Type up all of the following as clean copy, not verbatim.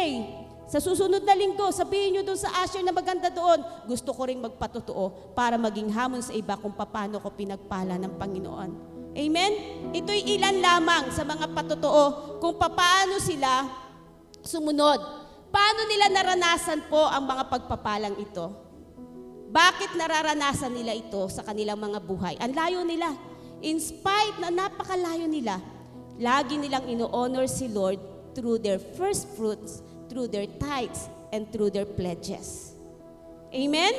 pray. Sa susunod na linggo, sabihin nyo doon sa usher na maganda doon, gusto ko rin magpatotoo para maging hamon sa iba kung paano ko pinagpala ng Panginoon. Amen? Ito'y ilan lamang sa mga patotoo kung paano sila sumunod. Paano nila naranasan po ang mga pagpapalang ito? Bakit nararanasan nila ito sa kanilang mga buhay? Ang layo nila. In spite na napakalayo nila, lagi nilang ino-honor si Lord through their first fruits, through their tithes, and through their pledges. Amen?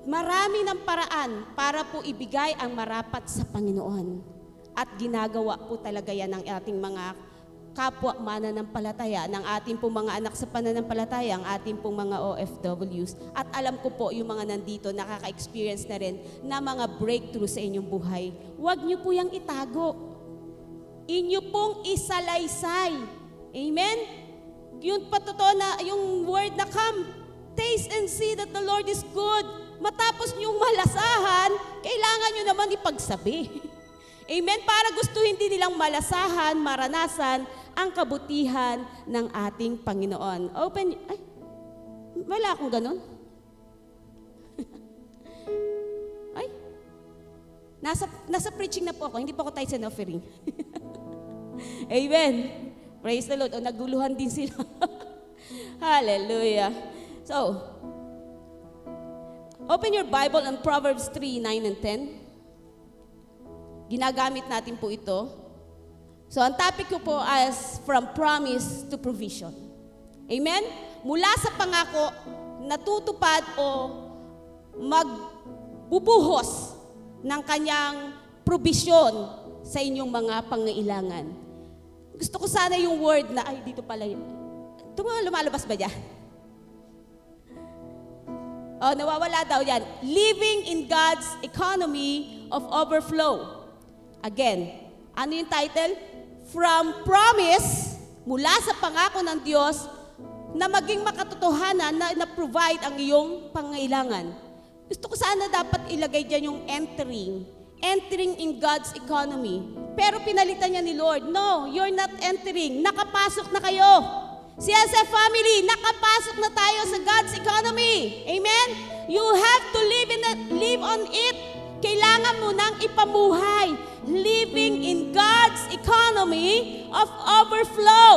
Marami ng paraan para po ibigay ang marapat sa Panginoon. At ginagawa po talaga yan ng ating mga kapwa mananampalataya, ng ating pong mga anak sa pananampalataya, ang ating pong mga OFWs. At alam ko po yung mga nandito nakaka-experience na rin na mga breakthrough sa inyong buhay. Huwag niyo po yung itago. Inyo pong isalaysay. Amen? Yung patotoo na, yung word na come, taste and see that the Lord is good. Matapos niyong malasahan, kailangan niyo naman ipagsabi. Amen? Para gustuhin din nilang malasahan, maranasan ang kabutihan ng ating Panginoon. Ay, wala akong ganun. Ay, nasa preaching na po ako, hindi po ako tithes and offering. Amen. Praise the Lord. O, naguluhan din sila. Hallelujah. So, open your Bible on Proverbs 3, 9 and 10. Ginagamit natin po ito. So, ang topic ko po as from promise to provision. Amen? Mula sa pangako, natutupad o magbubuhos ng kanyang provision sa inyong mga pangailangan. Gusto ko sana yung word na, ay, dito pala yun. Lumalabas ba dyan? Oh, nawawala daw yan. Living in God's economy of overflow. Again, ano yung title? From promise, mula sa pangako ng Diyos, na maging makatotohanan na provide ang iyong pangailangan. Gusto ko sana dapat ilagay dyan yung entering in God's economy. Pero pinalitan niya ni Lord, no, you're not entering. Nakapasok na kayo. CSF family, nakapasok na tayo sa God's economy. Amen? You have to live on it. Kailangan mo nang ipamuhay. Living in God's economy of overflow.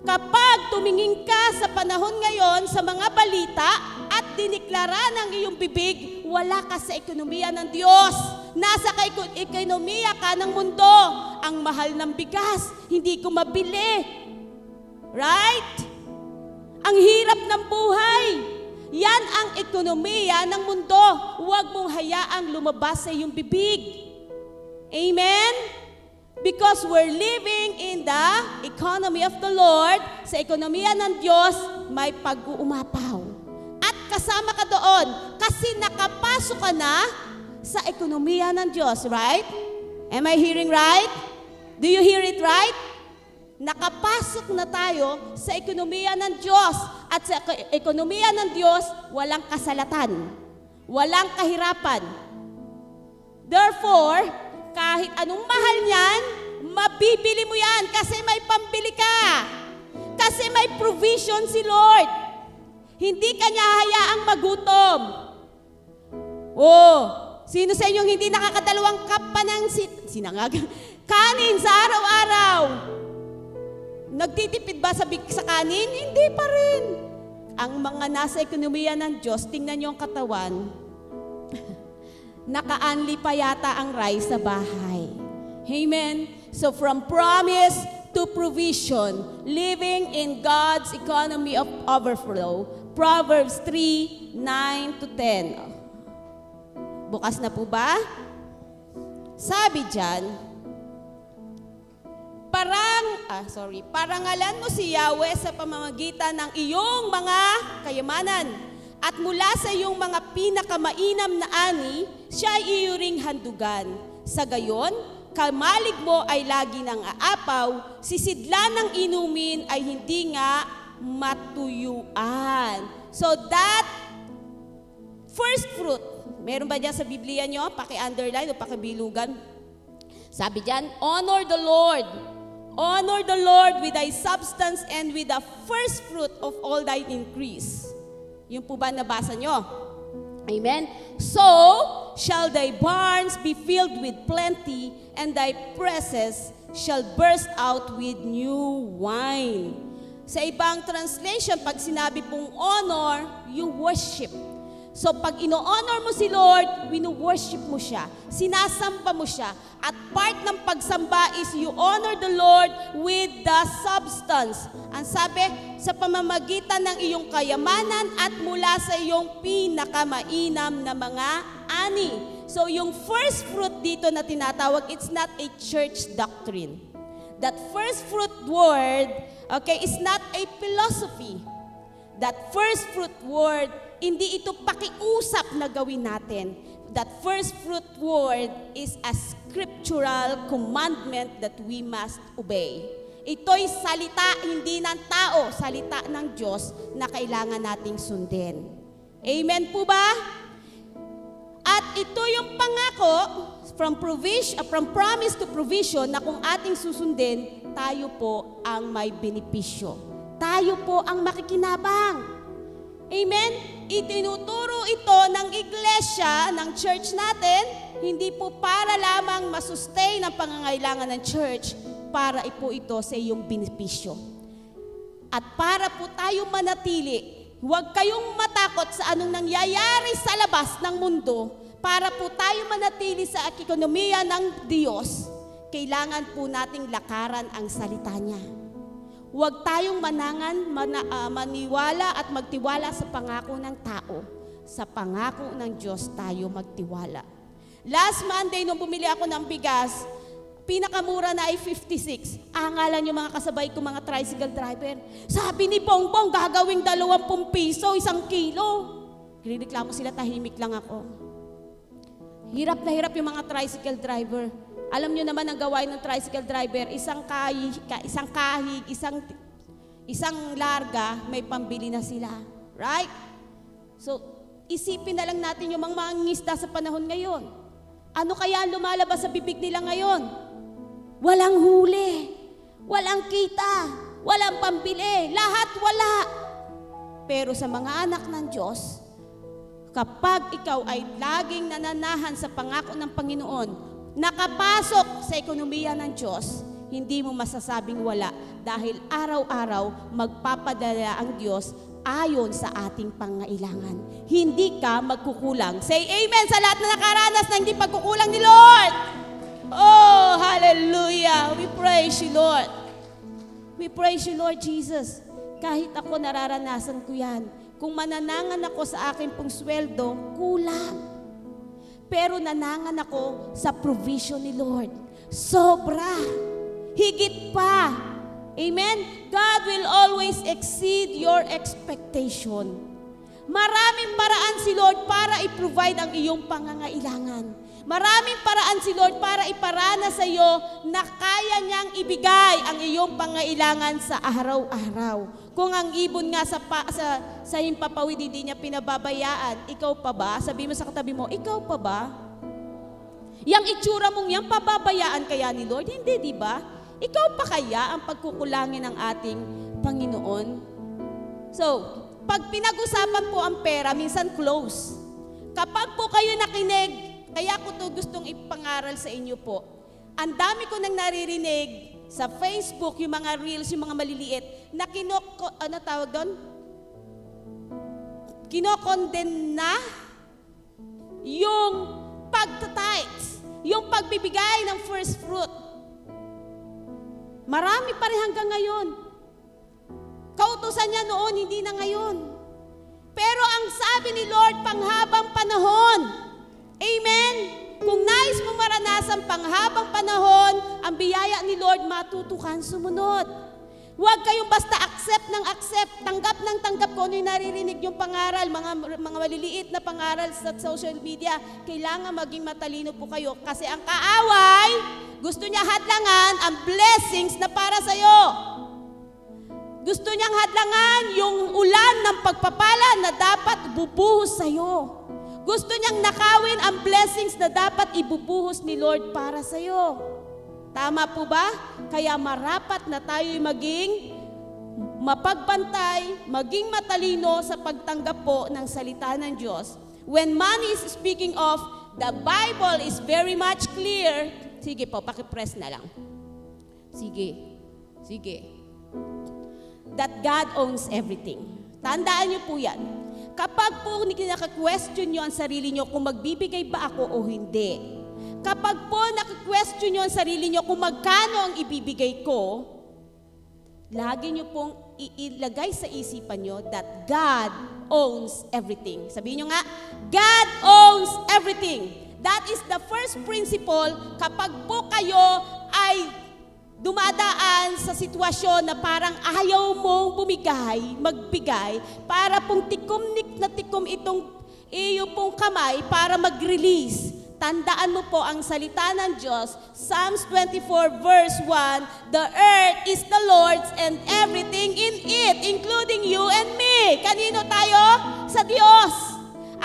Kapag tumingin ka sa panahon ngayon sa mga balita at diniklara ng iyong bibig, wala ka sa ekonomiya ng Diyos. Nasa ekonomiya ka ng mundo. Ang mahal ng bigas, hindi ko mabili. Right? Ang hirap ng buhay. Yan ang ekonomiya ng mundo. Huwag mong hayaang lumabas sa iyong bibig. Amen? Because we're living in the economy of the Lord, sa ekonomiya ng Diyos, may pag-uumapaw. At kasama ka doon, kasi nakapasok ka na sa ekonomiya ng Diyos, right? Am I hearing right? Do you hear it right? Nakapasok na tayo sa ekonomiya ng Diyos. At sa ekonomiya ng Diyos, walang kasalatan. Walang kahirapan. Therefore, kahit anong mahal niyan, mabibili mo yan kasi may pambili ka. Kasi may provision si Lord. Hindi ka niya hayaang magutom. Oh, sino sa inyong hindi nakakadalawang cup pa ng kanin sa araw-araw? Nagtitipid ba sa kanin? Hindi pa rin. Ang mga nasa ekonomiya ng Diyos, tingnan niyo ang katawan. Naka-unli pa yata ang rice sa bahay. Amen? So from promise to provision, living in God's economy of overflow, Proverbs 3, 9 to 10. Bukas na po ba? Sabi dyan, parangalan mo si Yahweh sa pamamagitan ng iyong mga kayamanan. At mula sa iyong mga pinakamainam na ani, siya ay iyuring handugan. Sa gayon, kamalig mo ay lagi ng aapaw, sisidlan ng inumin ay hindi nga matuyuan. So that first fruit, meron ba dyan sa Biblia nyo? Paki-underline o paki-bilugan. Sabi dyan, honor the Lord Honor the Lord with thy substance and with the first fruit of all thine increase. Yung po ba nabasa nyo? Amen? So shall thy barns be filled with plenty, and thy presses shall burst out with new wine. Sa ibang translation, pag sinabi pong honor, you worship. So pag ino-honor mo si Lord, winu-worship mo siya, sinasamba mo siya. At part ng pagsamba is you honor the Lord with the substance. Ang sabi, sa pamamagitan ng iyong kayamanan at mula sa iyong pinakamainam na mga ani. So yung first fruit dito na tinatawag, it's not a church doctrine. That first fruit word, okay, is not a philosophy. That first fruit word, hindi ito pakiusap na gawin natin. That first fruit word is a scriptural commandment that we must obey. Ito'y salita hindi ng tao, salita ng Diyos na kailangan nating sundin. Amen po ba? At ito yung pangako from promise to provision na kung ating susundin, tayo po ang may benepisyo. Tayo po ang makikinabang. Amen? Itinuturo ito ng iglesia, ng church natin, hindi po para lamang masustain ang pangangailangan ng church, para po ito sa iyong benepisyo. At para po tayo manatili, huwag kayong matakot sa anong nangyayari sa labas ng mundo, para po tayo manatili sa ekonomiya ng Diyos, kailangan po nating lakaran ang salita niya. Huwag tayong maniwala at magtiwala sa pangako ng tao. Sa pangako ng Diyos tayo magtiwala. Last Monday, nung bumili ako ng bigas, pinakamura na ay 56. Angalan yung mga kasabay ko, mga tricycle driver. Sabi ni Bongbong, gagawing 20 piso, 1 kilo. Reklamo sila, tahimik lang ako. Hirap na hirap yung mga tricycle driver. Alam nyo naman ang gawain ng tricycle driver, isang kahig, isang larga, may pambili na sila. Right? So, isipin na lang natin yung mga mangingisda sa panahon ngayon. Ano kaya lumalabas sa bibig nila ngayon? Walang huli, walang kita, walang pambili, lahat wala. Pero sa mga anak ng Diyos, kapag ikaw ay laging nananahan sa pangako ng Panginoon, nakapasok sa ekonomiya ng Diyos, hindi mo masasabing wala dahil araw-araw magpapadala ang Diyos ayon sa ating pangailangan. Hindi ka magkukulang. Say amen sa lahat na nakaranas na hindi pagkukulang ni Lord. Oh, hallelujah. We praise you, Lord. We praise you, Lord Jesus. Kahit ako nararanasan ko yan. Kung mananangan ako sa aking pong sweldo, kulang. Pero nanangan ako sa provision ni Lord. Sobra. Higit pa. Amen? God will always exceed your expectation. Maraming paraan si Lord para i-provide ang iyong pangangailangan. Maraming paraan si Lord para iparana sa iyo na kaya niyang ibigay ang iyong pangailangan sa araw-araw. Kung ang ibon nga sa himpapawid hindi niya pinababayaan, ikaw pa ba? Sabi mo sa katabi mo, ikaw pa ba? Yang itsura mong yan, pababayaan kaya ni Lord? Hindi, di ba? Ikaw pa kaya ang pagkukulangin ng ating Panginoon? So, pag pinag-usapan po ang pera, minsan close. Kapag po kayo nakinig, kaya ko to gustong ipangaral sa inyo po. Ang dami ko nang naririnig sa Facebook, yung mga reels, yung mga maliliit, na kinokondem na yung pagtatites, yung pagbibigay ng first fruit. Marami pa rin hanggang ngayon. Kautusan niya noon, hindi na ngayon. Pero ang sabi ni Lord, panghabang panahon. Amen? Kung nais mo maranasan panghabang panahon, ang biyaya ni Lord matutukan sumunod. Huwag kayong basta accept ng accept, tanggap ng tanggap kung ano yung naririnig yung pangaral, mga maliliit na pangaral sa social media. Kailangan maging matalino po kayo kasi ang kaaway, gusto niya hadlangan ang blessings na para sa'yo. Gusto niyang hadlangan yung ulan ng pagpapala na dapat bubuhos sa'yo. Gusto niyang nakawin ang blessings na dapat ibubuhos ni Lord para sa'yo. Tama po ba? Kaya marapat na tayo'y maging mapagbantay, maging matalino sa pagtanggap po ng salita ng Diyos. When man is speaking of, the Bible is very much clear. Sige po, pakipress na lang. Sige. That God owns everything. Tandaan niyo po yan. Kapag po naka-question niyo ang sarili niyo kung magbibigay ba ako o hindi, kapag po naka-question niyo ang sarili niyo kung magkano ang ibibigay ko, lagi niyo pong ilagay sa isipan niyo that God owns everything. Sabihin niyo nga, God owns everything. That is the first principle kapag po kayo ay dumadaan sa sitwasyon na parang ayaw mong magbigay, para pong tikom na tikom itong iyo pong kamay para mag-release. Tandaan mo po ang salita ng Diyos, Psalms 24 verse 1, the earth is the Lord's and everything in it, including you and me. Kanino tayo? Sa Diyos.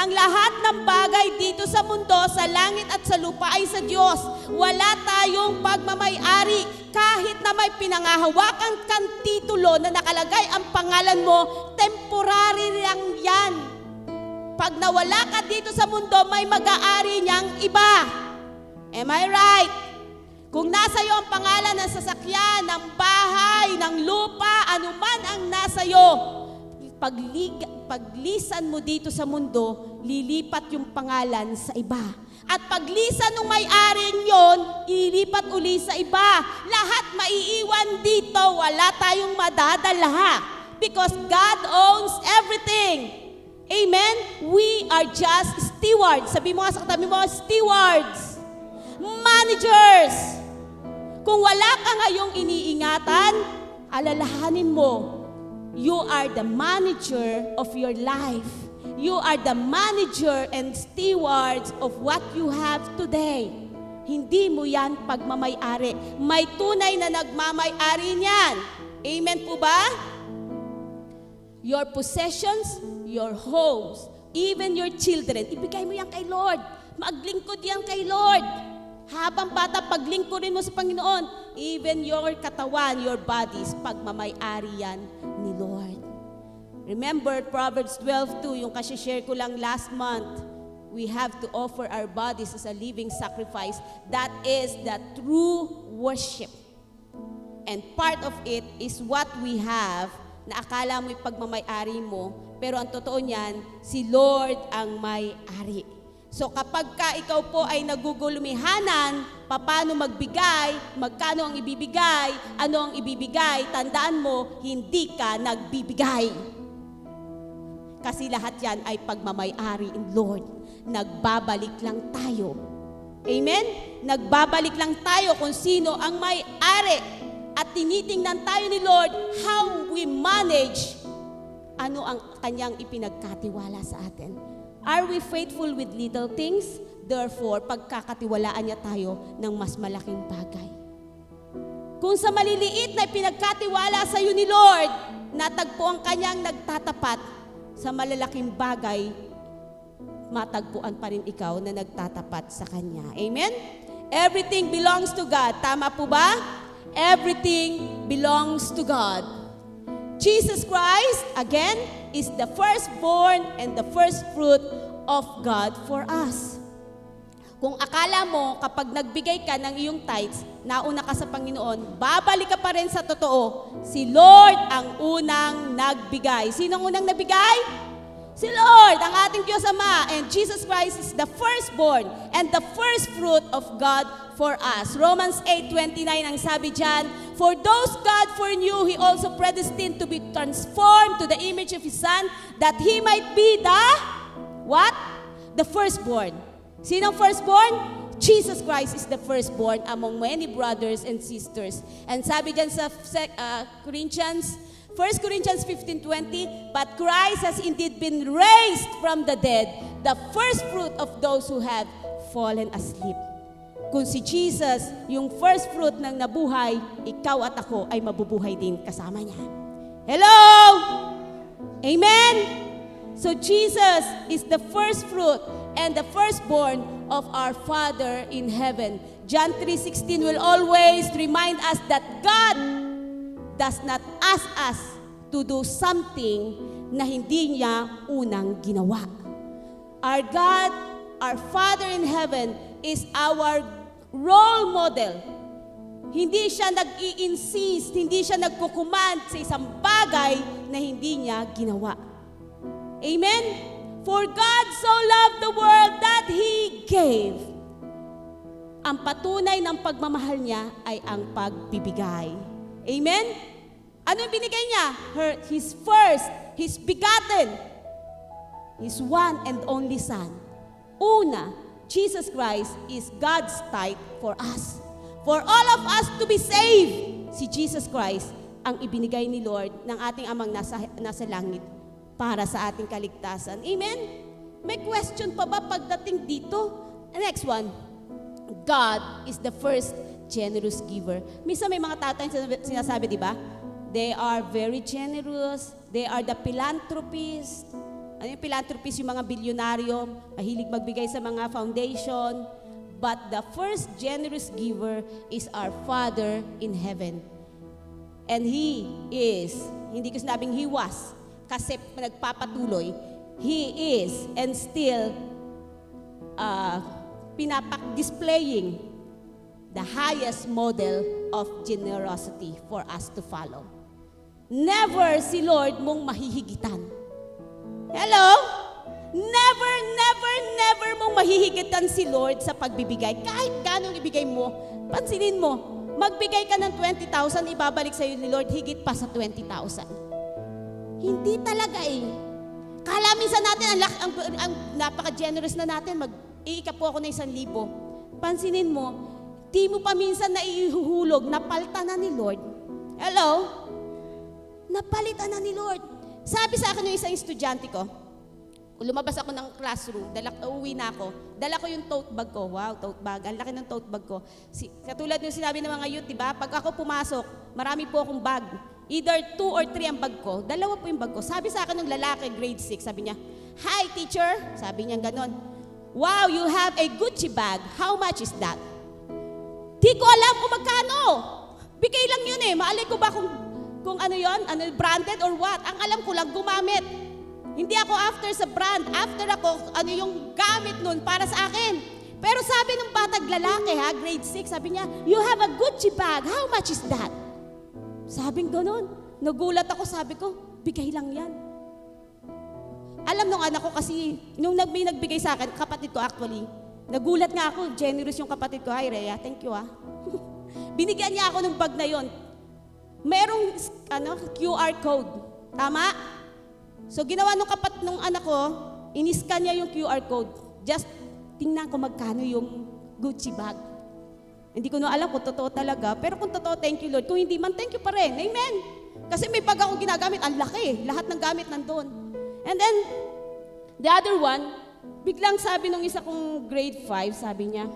Ang lahat ng bagay dito sa mundo, sa langit at sa lupa ay sa Diyos. Wala tayong pagmamay-ari. Kahit na may pinangahawakan kang titulo na nakalagay ang pangalan mo, temporary lang yan. Pag nawala ka dito sa mundo, may mag-aari niyang iba. Am I right? Kung nasa iyo ang pangalan ng sasakyan, ng bahay, ng lupa, anuman ang nasa iyo, paglisan mo dito sa mundo, lilipat yung pangalan sa iba. At paglisan ng may-ari yon, ilipat uli sa iba. Lahat maiiwan dito, wala tayong madadala. Because God owns everything. Amen? We are just stewards. Sabi mo nga sa katabi mo, stewards. Managers. Kung wala ka ngayong iniingatan, alalahanin mo, you are the manager of your life. You are the manager and stewards of what you have today. Hindi mo yan pagmamay-ari. May tunay na nagmamay-ari niyan. Amen po ba? Your possessions, your homes, even your children, ibigay mo yan kay Lord. Maglingkod yan kay Lord. Habang bata, paglingkurin mo sa Panginoon, even your katawan, your bodies, pagmamay-ari yan ni Lord. Remember, Proverbs 12:2, yung kasi-share ko lang last month, we have to offer our bodies as a living sacrifice. That is the true worship. And part of it is what we have, na akala mo pagmamay-ari mo, pero ang totoo niyan, si Lord ang may-ari. So kapag ka ikaw po ay nagugulumihanan, paano magbigay, magkano ang ibibigay, ano ang ibibigay, tandaan mo, hindi ka nagbibigay. Kasi lahat yan ay pagmamay-ari in Lord. Nagbabalik lang tayo. Amen? Nagbabalik lang tayo kung sino ang may-ari. At tinitingnan tayo ni Lord how we manage ano ang kanyang ipinagkatiwala sa atin. Are we faithful with little things? Therefore, pagkakatiwalaan niya tayo ng mas malaking bagay. Kung sa maliliit na ipinagkatiwala sa iyo ni Lord, natagpo ang kanyang nagtatapat, sa malalaking bagay, matagpuan pa rin ikaw na nagtatapat sa Kanya. Amen? Everything belongs to God. Tama po ba? Everything belongs to God. Jesus Christ, again, is the firstborn and the first fruit of God for us. Kung akala mo, kapag nagbigay ka ng iyong tithes, nauna ka sa Panginoon, babalik ka pa rin sa totoo. Si Lord ang unang nagbigay. Sino ang unang nagbigay? Si Lord, ang ating Diyos Ama. And Jesus Christ is the firstborn and the first fruit of God for us. Romans 8:29 ang sabi dyan, for those God foreknew, He also predestined to be transformed to the image of His Son, that He might be the, what? The firstborn. Sinong firstborn? Jesus Christ is the firstborn among many brothers and sisters. And sabi dyan sa 1 Corinthians 15:20, but Christ has indeed been raised from the dead, the first fruit of those who have fallen asleep. Kung si Jesus, yung first fruit ng nabuhay, ikaw at ako ay mabubuhay din kasama niya. Hello! Amen? So Jesus is the first fruit and the firstborn of our Father in heaven. John 3:16 will always remind us that God does not ask us to do something na hindi niya unang ginawa. Our God, our Father in heaven, is our role model. Hindi siya nag-i-insist, hindi siya nagkukumand sa isang bagay na hindi niya ginawa. Amen? For God so loved the world that He gave. Ang patunay ng pagmamahal niya ay ang pagbibigay. Amen? Ano yung binigay niya? His first, His begotten, His one and only Son. Una, Jesus Christ is God's tithe for us. For all of us to be saved, si Jesus Christ ang ibinigay ni Lord ng ating amang nasa langit para sa ating kaligtasan. Amen? May question pa ba pagdating dito? Next one. God is the first generous giver. Minsan may mga tao tayong sinasabi, di ba? They are very generous. They are the philanthropists. Ano yung philanthropists? Yung mga bilyonaryo, mahilig magbigay sa mga foundation. But the first generous giver is our Father in heaven. And He is, hindi ko sinabing He was, kasi nagpapatuloy, He is and still displaying the highest model of generosity for us to follow. Never si Lord mong mahihigitan. Hello? Never, never, never mong mahihigitan si Lord sa pagbibigay. Kahit ganong ibigay mo, pansinin mo, magbigay ka ng 20,000, ibabalik sa iyo ni Lord higit pa sa 20,000. Hindi talaga eh. Kala minsan natin, ang napaka-generous na natin, iika po ako na 1,000. Pansinin mo, di mo pa minsan na ihuhulog, napalitan na ni Lord. Hello? Napalitan na ni Lord. Sabi sa akin ng isang estudyante ko, lumabas ako ng classroom, uwi na ako, dala ko yung tote bag ko. Wow, tote bag. Ang laki ng tote bag ko. Katulad yung sinabi ng mga youth, diba? Pag ako pumasok, marami po akong bag. Either 2 or 3 ang bag ko. Dalawa po yung bag ko. Sabi sa akin ng lalaki, grade 6, sabi niya, "Hi, teacher." Sabi niya ganon. "Wow, you have a Gucci bag. How much is that?" Di ko alam kung magkano. Bigay lang yun eh. Maalay ko ba kung ano yun? Ano, branded or what? Ang alam ko lang, gumamit. Hindi ako after sa brand. After ako, ano yung gamit nun para sa akin. Pero sabi ng batang lalaki, grade 6, sabi niya, "You have a Gucci bag. How much is that?" Sabing ganon. Nagulat ako, sabi ko, bigay lang yan. Alam nung anak ko kasi, nung may nagbigay sa akin, kapatid ko actually, nagulat nga ako, generous yung kapatid ko. "Hi, Rhea, thank you Binigyan niya ako ng bag na yon. Merong QR code. Tama? So ginawa nung anak ko, iniskan niya yung QR code. Just tingnan ko magkano yung Gucci bag. Hindi ko na alam kung totoo talaga. Pero kung totoo, thank you Lord. Kung hindi man, thank you pa rin. Amen. Kasi may bag akong ginagamit. Ang laki. Lahat ng gamit nandun. And then, the other one, biglang sabi nung isa kong grade 5, sabi niya,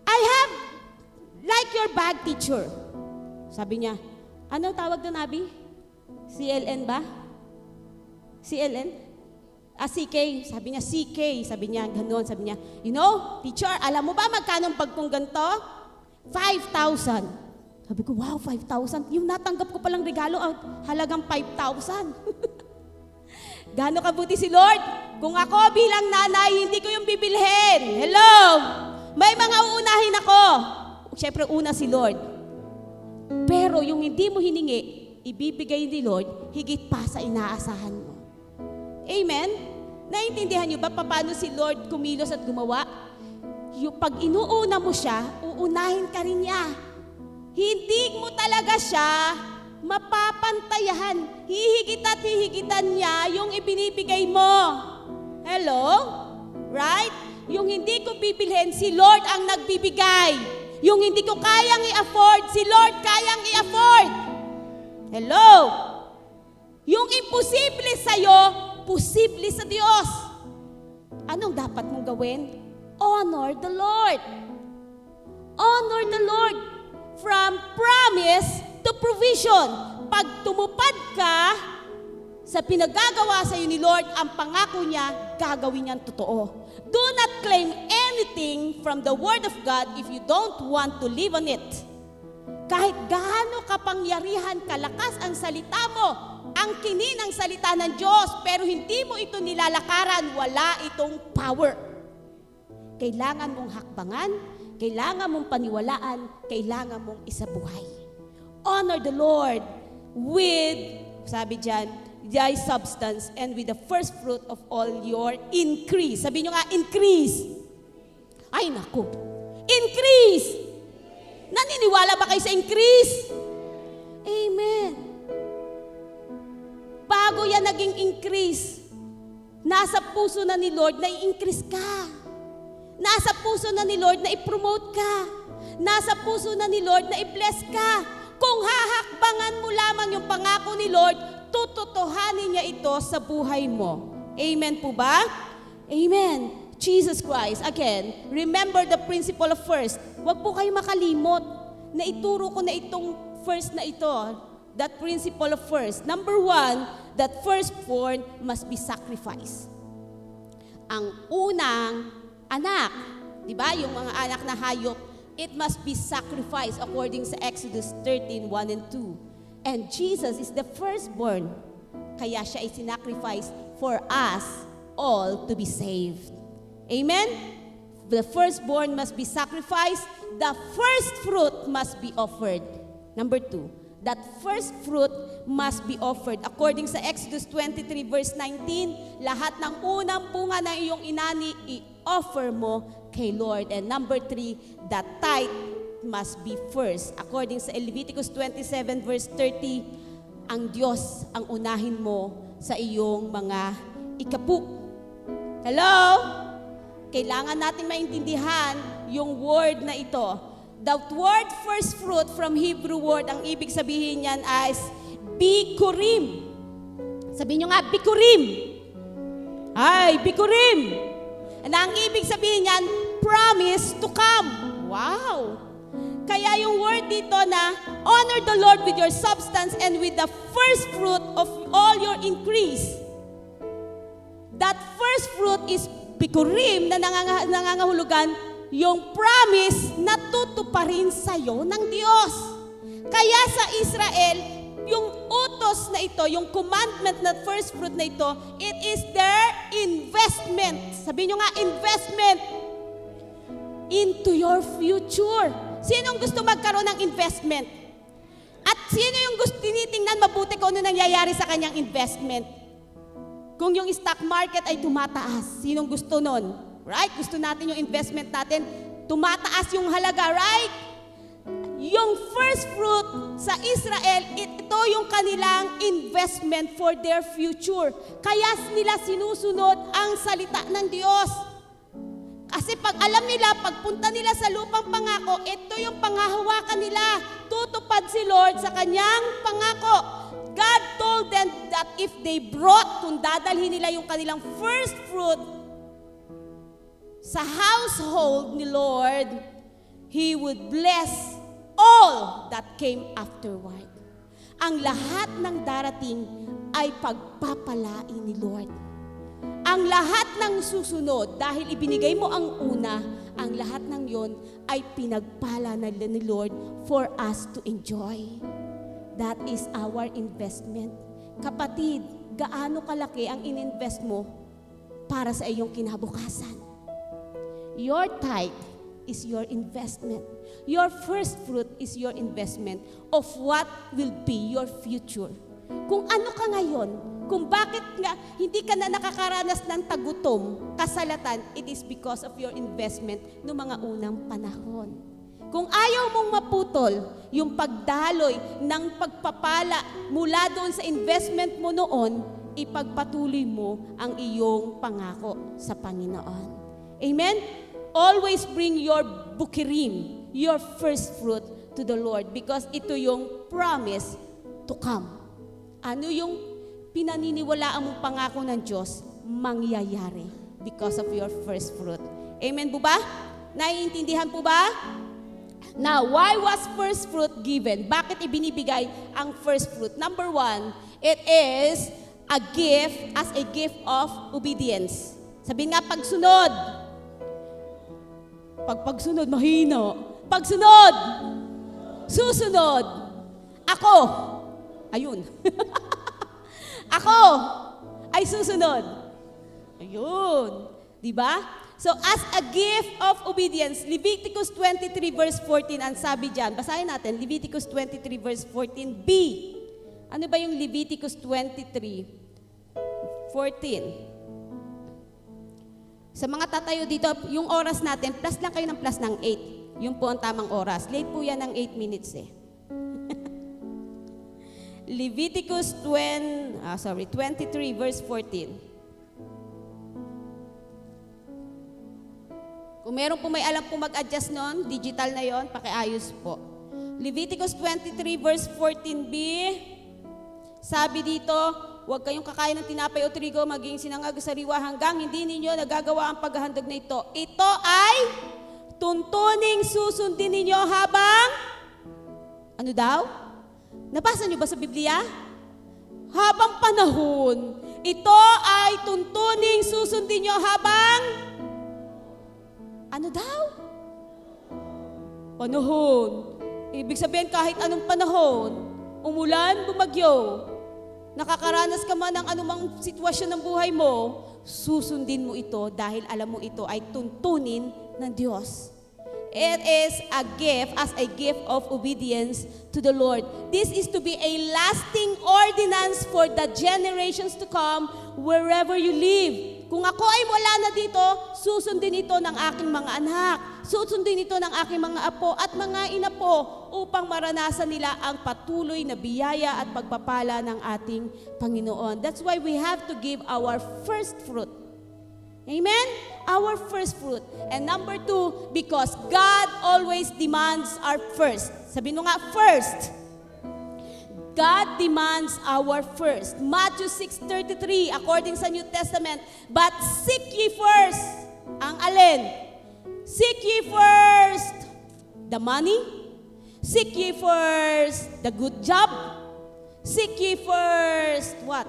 "I have like your bag, teacher." Sabi niya, ano tawag doon, Abby? CLN ba? CLN? CK. Sabi niya, CK. Sabi niya, gano'n. Sabi niya, "You know, teacher, alam mo ba magkano ang bag kong ganito? 5,000. Sabi ko, wow, 5,000. Yung natanggap ko palang regalo, halagang 5,000. Gano'n kabuti si Lord? Kung ako bilang nanay, hindi ko yung bibilhin. Hello? May mga uunahin ako. Siyempre, una si Lord. Pero yung hindi mo hiningi, ibibigay ni Lord, higit pa sa inaasahan mo. Amen? Naintindihan niyo ba paano si Lord kumilos at gumawa? Yung pag inuuna mo siya, uunahin ka rin niya. Hindi mo talaga siya mapapantayahan. Hihigit at hihigitan niya yung ibinibigay mo. Hello? Right? Yung hindi ko bibilhin, si Lord ang nagbibigay. Yung hindi ko kayang i-afford, si Lord kayang i-afford. Hello? Yung imposible sa'yo, posible sa Diyos. Anong dapat mong gawin? Honor the Lord. Honor the Lord. From promise to provision. Pag tumupad ka sa pinagagawa sa iyo ni Lord, ang pangako niya, gagawin niyang totoo. Do not claim anything from the Word of God if you don't want to live on it. Kahit gaano kapangyarihan, kalakas ang salita mo, ang kinin ng salita ng Diyos, pero hindi mo ito nilalakaran, wala itong power. Kailangan mong hakbangan, kailangan mong paniwalaan, kailangan mong isabuhay. Honor the Lord with, sabi dyan, thy substance and with the first fruit of all your increase. Sabi nyo nga, increase. Ay, naku. Increase. Naniniwala ba kayo sa increase? Amen. Bago yan naging increase, nasa puso na ni Lord na i-increase ka. Nasa puso na ni Lord na i-promote ka. Nasa puso na ni Lord na i-bless ka. Kung hahakbangan mo lamang yung pangako ni Lord, tututuhanin niya ito sa buhay mo. Amen po ba? Amen. Jesus Christ. Again, remember the principle of first. Huwag po kayo makalimot na ituro ko na itong first na ito. That principle of first. Number 1, that firstborn must be sacrificed. Ang unang anak, di ba? Yung mga anak na hayop, it must be sacrificed according sa Exodus 13:1 and 2. And Jesus is the firstborn. Kaya siya ay sinacrifice for us all to be saved. Amen? The firstborn must be sacrificed. The first fruit must be offered. Number 2, that first fruit must be offered. According sa Exodus 23 verse 19, lahat ng unang bunga ng iyong inani, i-offer mo kay Lord. And number 3, that tithe must be first. According sa Leviticus 27 verse 30, ang Diyos ang unahin mo sa iyong mga ikapu. Hello? Kailangan natin maintindihan yung word na ito. The word first fruit from Hebrew word, ang ibig sabihin niyan ay bikurim. Sabihin nyo nga, bikurim. Ay, bikurim. Na ang ibig sabihin niyan, promise to come. Wow! Kaya yung word dito na, honor the Lord with your substance and with the first fruit of all your increase. That first fruit is bikurim na nangangahulugan yung promise na tutuparin sa'yo ng Diyos. Kaya sa Israel, yung utos na ito, yung commandment na first fruit na ito, it is their investment. Sabihin nyo nga, investment into your future. Sinong gusto magkaroon ng investment? At sino yung gusto tinitingnan mabuti kung ano nangyayari sa kanyang investment? Kung yung stock market ay tumataas, sinong gusto nun? Right? Gusto natin yung investment natin, tumataas yung halaga, right? Yung first fruit sa Israel, ito yung kanilang investment for their future. Kaya nila sinusunod ang salita ng Diyos. Kasi pag alam nila, pagpunta nila sa lupang pangako, ito yung panghahawakan nila. Tutupad si Lord sa kanyang pangako. God told them that if they brought, kung dadalhin nila yung kanilang first fruit sa household ni Lord, He would bless all that came afterward. Ang lahat ng darating ay pagpapalain ni Lord. Ang lahat ng susunod, dahil ibinigay mo ang una, ang lahat ng yon ay pinagpala na ni Lord for us to enjoy. That is our investment. Kapatid, gaano kalaki ang ininvest mo para sa iyong kinabukasan? Your tithe is your investment. Your first fruit is your investment of what will be your future. Kung ano ka ngayon, kung bakit nga hindi ka na nakakaranas ng tagutom, kasalatan, it is because of your investment noong mga unang panahon. Kung ayaw mong maputol yung pagdaloy ng pagpapala mula doon sa investment mo noon, ipagpatuloy mo ang iyong pangako sa Panginoon. Amen? Always bring your bukirim, your first fruit to the Lord because ito yung promise to come. Ano yung pinaniniwalaan mong pangako ng Diyos, mangyayari because of your first fruit. Amen po ba? Naiintindihan po ba? Now, why was first fruit given? Bakit ibinibigay ang first fruit? Number 1, it is a gift as a gift of obedience. Sabihin nga, pagsunod. Pagsunod, mahina. Pagsunod, susunod. Ako, ayun. Ako ay susunod. Ayun. Diba? So, as a gift of obedience, Leviticus 23 verse 14, ang sabi dyan, basahin natin, Leviticus 23 verse 14b. Ano ba yung Leviticus 23, 14? Sa mga tatayo dito, yung oras natin, plus lang kayo ng plus ng 8. Yung po ang tamang oras. Late po yan ng 8 minutes eh. Leviticus 23 verse 14. Kung meron po may alam po mag-adjust nun, digital na yon, pakiayos po. Leviticus 23 verse 14b, sabi dito, huwag kayong kakain ng tinapay o trigo, maging sinangag sa sariwa hanggang hindi ninyo nagagawa ang paghahandog na ito. Ito ay tuntuning susundin ninyo habang, ano daw? Nabasa niyo ba sa Biblia? Habang panahon. Ito ay tuntuning susundin niyo habang, ano daw? Panahon. Ibig sabihin kahit anong panahon, umulan, bumagyo, nakakaranas ka man ng anumang sitwasyon ng buhay mo, susundin mo ito dahil alam mo ito ay tuntunin ng Diyos. It is a gift as a gift of obedience to the Lord. This is to be a lasting ordinance for the generations to come wherever you live. Kung ako ay wala na dito, susundin ito ng aking mga anak. Susundin ito ng aking mga apo at mga inapo upang maranasan nila ang patuloy na biyaya at pagpapala ng ating Panginoon. That's why we have to give our first fruit. Amen? Our first fruit. And number 2, because God always demands our first. Sabihin mo nga, first. God demands our first. Matthew 6:33, according sa New Testament, but seek ye first, ang alin? Seek ye first the money? Seek ye first the good job? Seek ye first what?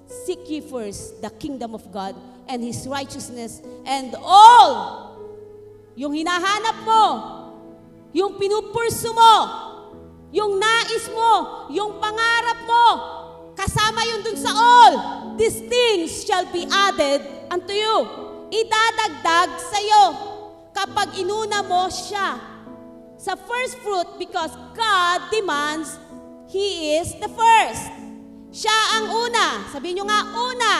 Seek ye first the kingdom of God and His righteousness, and all yung hinahanap mo, yung pinupursu mo, yung nais mo, yung pangarap mo, kasama yun dun sa all. These things shall be added unto you. Idadagdag sa'yo kapag inuna mo siya. Sa first fruit, because God demands, He is the first. Siya ang una. Sabihin nyo nga, una.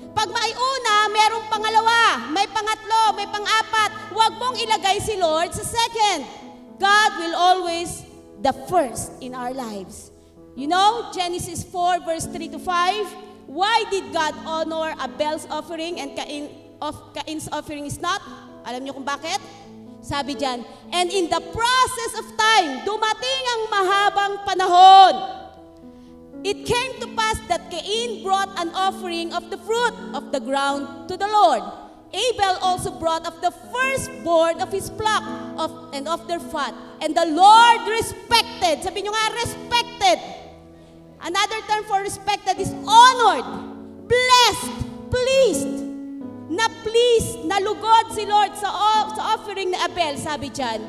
Pag may una, merong pangalawa, may pangatlo, may pang-apat. Huwag mong ilagay si Lord sa second. God will always the first in our lives. You know, Genesis 4 verse 3 to 5, why did God honor Abel's offering and Cain's offering is not? Alam niyo kung bakit? Sabi diyan, and in the process of time, dumating ang mahabang panahon. It came to pass that Cain brought an offering of the fruit of the ground to the Lord. Abel also brought of the firstborn of his flock and of their fat. And the Lord respected. Sabi nyo nga, respected. Another term for respected is honored, blessed, pleased. Na-pleased, nalugod si Lord sa offering ni Abel, sabi dyan.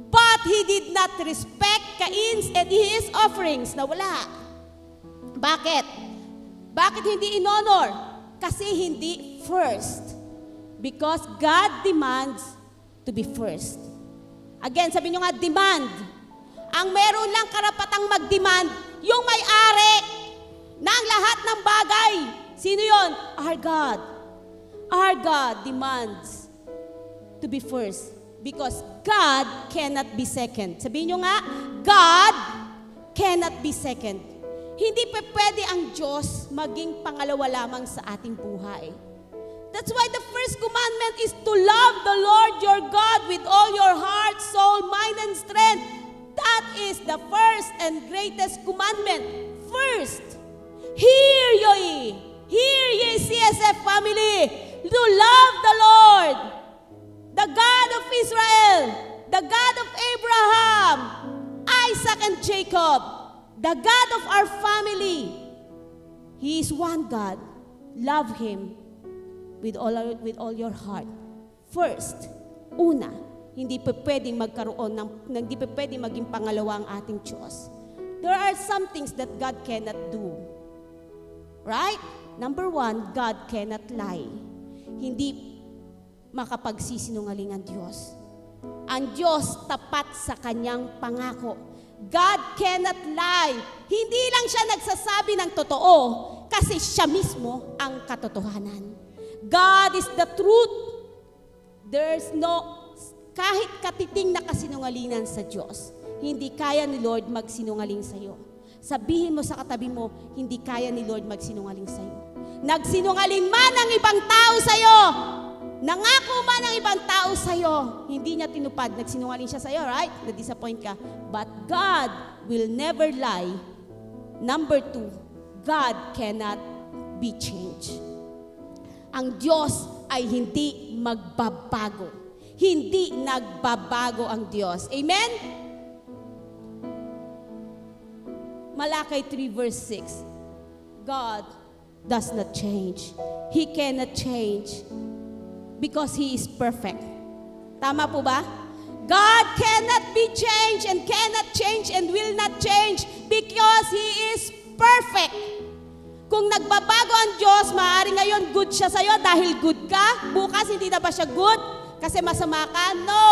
But he did not respect Cain's and his offerings. Nawala. Bakit? Bakit hindi in-honor? Kasi hindi first. Because God demands to be first. Again, sabi nyo nga, demand. Ang meron lang karapatang mag-demand, yung may-ari ng lahat ng bagay. Sino yon? Our God. Our God demands to be first. Because God cannot be second. Sabihin nyo nga, God cannot be second. Hindi pa pwede ang Diyos maging pangalawa lamang sa ating buhay. That's why the first commandment is to love the Lord your God with all your heart, soul, mind, and strength. That is the first and greatest commandment. First, hear ye CSF family, to love the Lord, the God of Israel, the God of Abraham, Isaac, and Jacob, the God of our family. He is one God. Love Him with all your heart. First, una, hindi pa pwedeng magkaroon hindi pa pwedeng maging pangalawa ang ating Diyos. There are some things that God cannot do. Right? Number one, God cannot lie. Hindi makapagsisinungaling ang Diyos. Ang Diyos tapat sa kanyang pangako. God cannot lie. Hindi lang siya nagsasabi ng totoo kasi siya mismo ang katotohanan. God is the truth. There's kahit katiting na kasinungalingan sa Diyos, hindi kaya ni Lord magsinungaling sa iyo. Sabihin mo sa katabi mo, hindi kaya ni Lord magsinungaling sa iyo. Nagsinungaling man ang ibang tao sa iyo, nangako man ang ibang tao sa iyo, hindi niya tinupad, nagsinungaling siya sa iyo, right? Na-disappoint ka. But God will never lie. Number two, God cannot be changed. Ang Diyos ay hindi magbabago. Hindi nagbabago ang Diyos. Amen? Malakay 3 verse 6. God does not change. He cannot change because He is perfect. Tama po ba? God cannot be changed and will not change because He is perfect. Kung nagbabago ang Diyos, maaari ngayon good siya sa'yo dahil good ka. Bukas hindi na ba siya good kasi masama ka? No!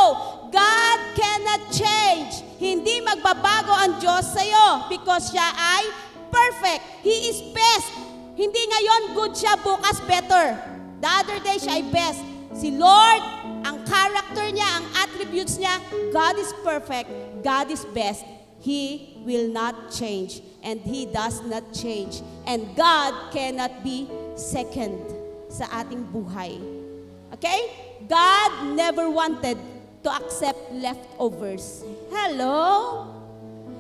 God cannot change. Hindi magbabago ang Diyos sa'yo because siya ay perfect. He is best. Hindi ngayon good siya, bukas better. The other day siya ay best. Si Lord, ang character niya, ang attributes niya, God is perfect, God is best. He will not change and He does not change. And God cannot be second sa ating buhay. Okay? God never wanted to accept leftovers. Hello?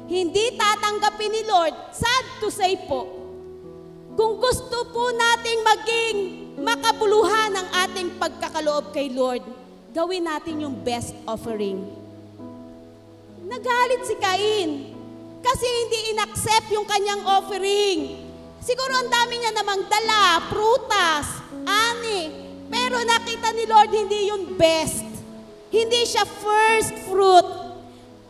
Hindi tatanggapin ni Lord, sad to say po, kung gusto po nating maging makabuluhan ang ating pagkakaloob kay Lord, gawin natin yung best offering. Nagalit si Cain kasi hindi inaccept yung kanyang offering. Siguro ang dami niya namang dala, prutas, ani. Pero nakita ni Lord hindi yung best. Hindi siya first fruit.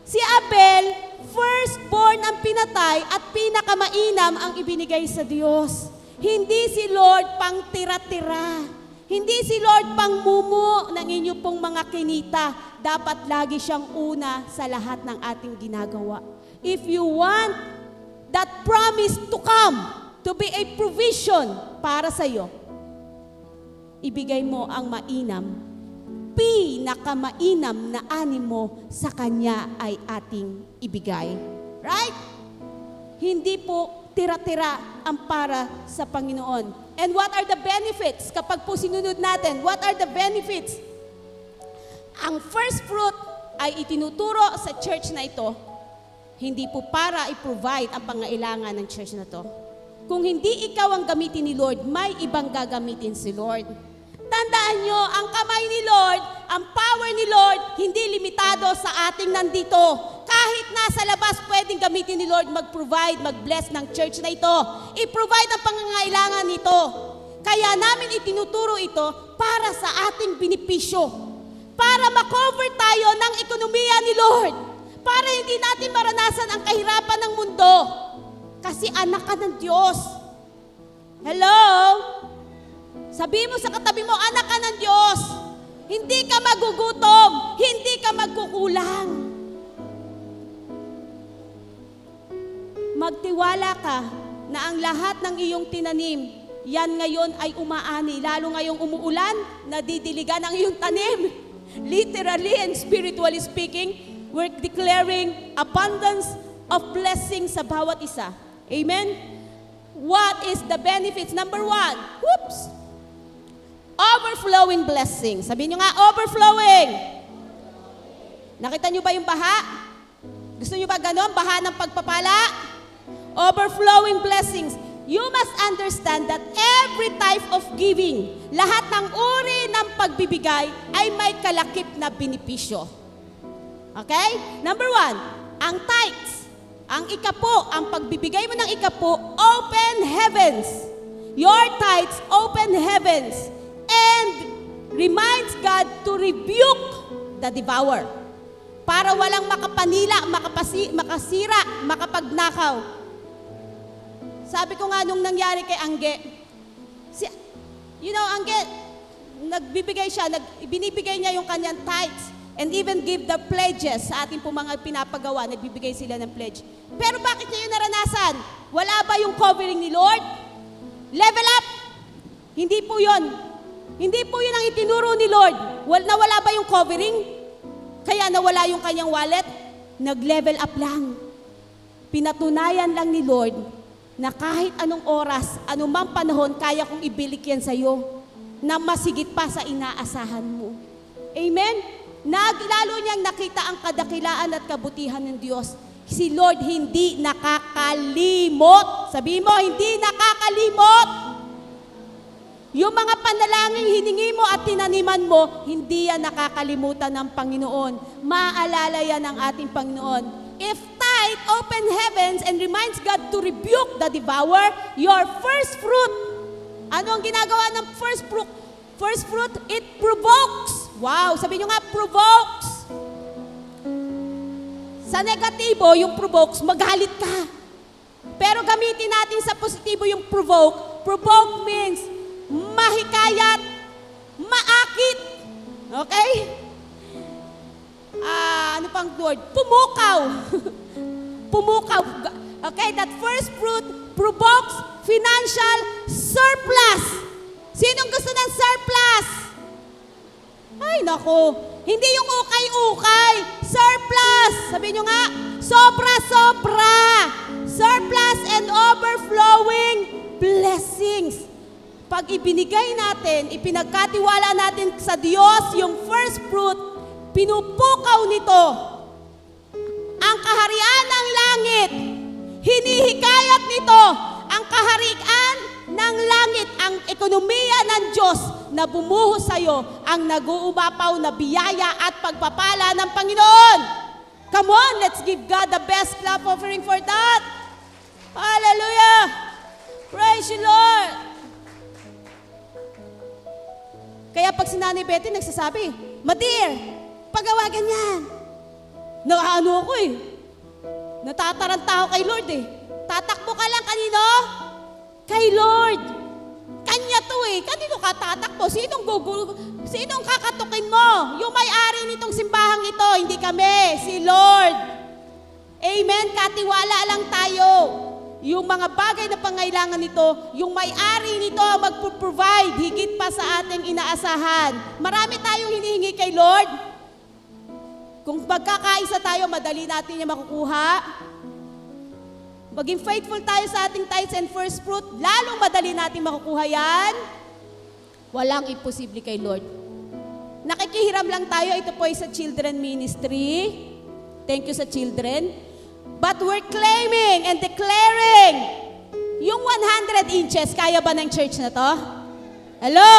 Si Abel, firstborn ang pinatay at pinakamainam ang ibinigay sa Diyos. Hindi si Lord pang tira-tira. Hindi si Lord pang mumu ng inyo pong mga kinita. Dapat lagi siyang una sa lahat ng ating ginagawa. If you want that promise to come, to be a provision para sa iyo, ibigay mo ang mainam. Pinakamainam na ani mo sa Kanya ay ating ibigay. Right? Hindi po tira-tira ang para sa Panginoon. And what are the benefits kapag po sinunod natin? What are the benefits? Ang first fruit ay itinuturo sa church na ito, hindi po para i-provide ang pangailangan ng church na to. Kung hindi ikaw ang gamitin ni Lord, may ibang gagamitin si Lord. Tandaan nyo, ang kamay ni Lord, ang power ni Lord, hindi limitado sa ating nandito. Kahit nasa labas, pwedeng gamitin ni Lord mag-provide, mag-bless ng church na ito. I-provide ang pangangailangan nito. Kaya namin itinuturo ito para sa ating benepisyo. Para makover tayo ng ekonomiya ni Lord. Para hindi natin maranasan ang kahirapan ng mundo. Kasi anak ka ng Diyos. Hello? Sabi mo sa katabi mo, anak ka ng Diyos. Hindi ka magugutom. Hindi ka magkukulang. Magtiwala ka na ang lahat ng iyong tinanim, yan ngayon ay umaani. Lalo ngayong umuulan, nadidiligan ang iyong tanim. Literally and spiritually speaking, we're declaring abundance of blessings sa bawat isa. Amen? What is the benefits? Number 1, overflowing blessing. Sabihin nyo nga, overflowing. Nakita nyo ba yung baha? Gusto nyo ba ganon? Baha ng pagpapala? Overflowing blessings. You must understand that every type of giving, lahat ng uri ng pagbibigay ay may kalakip na benepisyo. Okay? Number 1, ang tithes. Ang ikapo, ang pagbibigay mo ng ikapo, open heavens. Your tithes open heavens and reminds God to rebuke the devourer. Para walang makapanila, makasira, makapagnakaw. Sabi ko nga nung nangyari kay Angge, Angge, binibigay niya yung kanyang tithes and even give the pledges sa ating po mga pinapagawa, nagbibigay sila ng pledge. Pero bakit niya yun naranasan? Wala ba yung covering ni Lord? Level up! Hindi po yun. Hindi po yun ang itinuro ni Lord. Nawala ba yung covering? Kaya nawala yung kanyang wallet? Nag-level up lang. Pinatunayan lang ni Lord na kahit anong oras, anumang panahon, kaya kong ibilik yan sa'yo na masigit pa sa inaasahan mo. Amen? Lalo niyang nakita ang kadakilaan at kabutihan ng Diyos. Si Lord hindi nakakalimot. Sabihin mo, hindi nakakalimot. Yung mga panalangin hiningi mo at tinaniman mo, hindi yan nakakalimutan ng Panginoon. Maalala yan ng ating Panginoon. If tithe open heavens and reminds God to rebuke the devourer, your first fruit. Ano ang ginagawa ng first fruit? First fruit, it provokes. Wow, sabi nyo nga, provokes. Sa negatibo, yung provokes, magalit ka. Pero gamitin natin sa positibo yung provoke. Provoke means mahikayat, maakit. Okay? Ano pang word? Pumukaw. Pumukaw. Okay, that first fruit provokes financial surplus. Sinong gusto ng surplus? Ay, nako. Hindi yung ukay-ukay. Surplus. Sabi nyo nga, sobra-sobra. Surplus and overflowing blessings. Pag ibinigay natin, ipinagkatiwala natin sa Diyos yung first fruit, pinupukaw nito ang kaharian ng langit. Hinihikayat nito ang kaharian ng langit, ang ekonomiya ng Diyos na bumuhos sa iyo, ang nag-uumapaw na biyaya at pagpapala ng Panginoon. Come on, let's give God the best clap offering for that. Hallelujah! Praise you, Lord! Kaya pag si Nanay Betty nagsasabi, Madir, pagawagan yan. Nakaano ako eh. Natataranta ako kay Lord eh. Tatakbo ka lang kanino? Kay Lord. Kanya to eh. Kanino ka tatakbo? Sinong kakatukin mo? Yung may-ari nitong simbahang ito, hindi kami. Si Lord. Amen? Katiwala lang tayo. Yung mga bagay na pangailangan nito, yung may-ari nito ang magpo-provide higit pa sa ating inaasahan. Marami tayong hinihingi kay Lord. Kung magkakaisa tayo, madali natin yung makukuha. Maging faithful tayo sa ating tithes and first fruit, lalong madali natin makukuha yan. Walang imposible kay Lord. Nakikihiram lang tayo, ito po ay sa children ministry. Thank you sa children. But we're claiming and declaring, yung 100 inches, kaya ba ng church na to? Hello?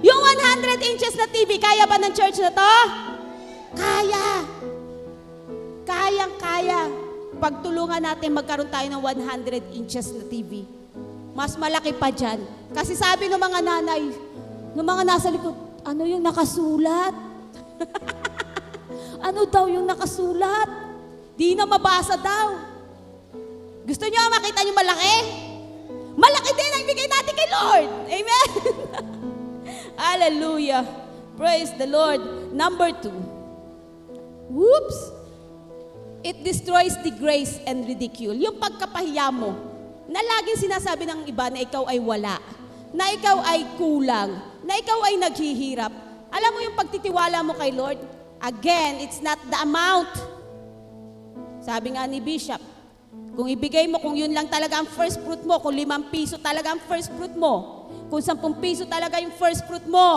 Yung 100 inches na TV, kaya ba ng church na to? Kaya. Kayang-kaya. Pagtulungan natin magkaroon tayo ng 100 inches na TV. Mas malaki pa dyan. Kasi sabi ng mga nanay, ng mga nasa likod, ano yung nakasulat? Ano daw yung nakasulat? Di na mabasa daw. Gusto nyo makita nyo malaki? Malaki din ang bigay natin kay Lord. Amen? Hallelujah. Praise the Lord. Number 2. Whoops! It destroys the grace and ridicule. Yung pagkapahiya mo, na laging sinasabi ng iba na ikaw ay wala, na ikaw ay kulang, na ikaw ay naghihirap. Alam mo yung pagtitiwala mo kay Lord? Again, it's not the amount. Sabi nga ni Bishop, kung ibigay mo, kung yun lang talaga ang first fruit mo, kung 5 piso talaga ang first fruit mo, kung 10 piso talaga yung first fruit mo,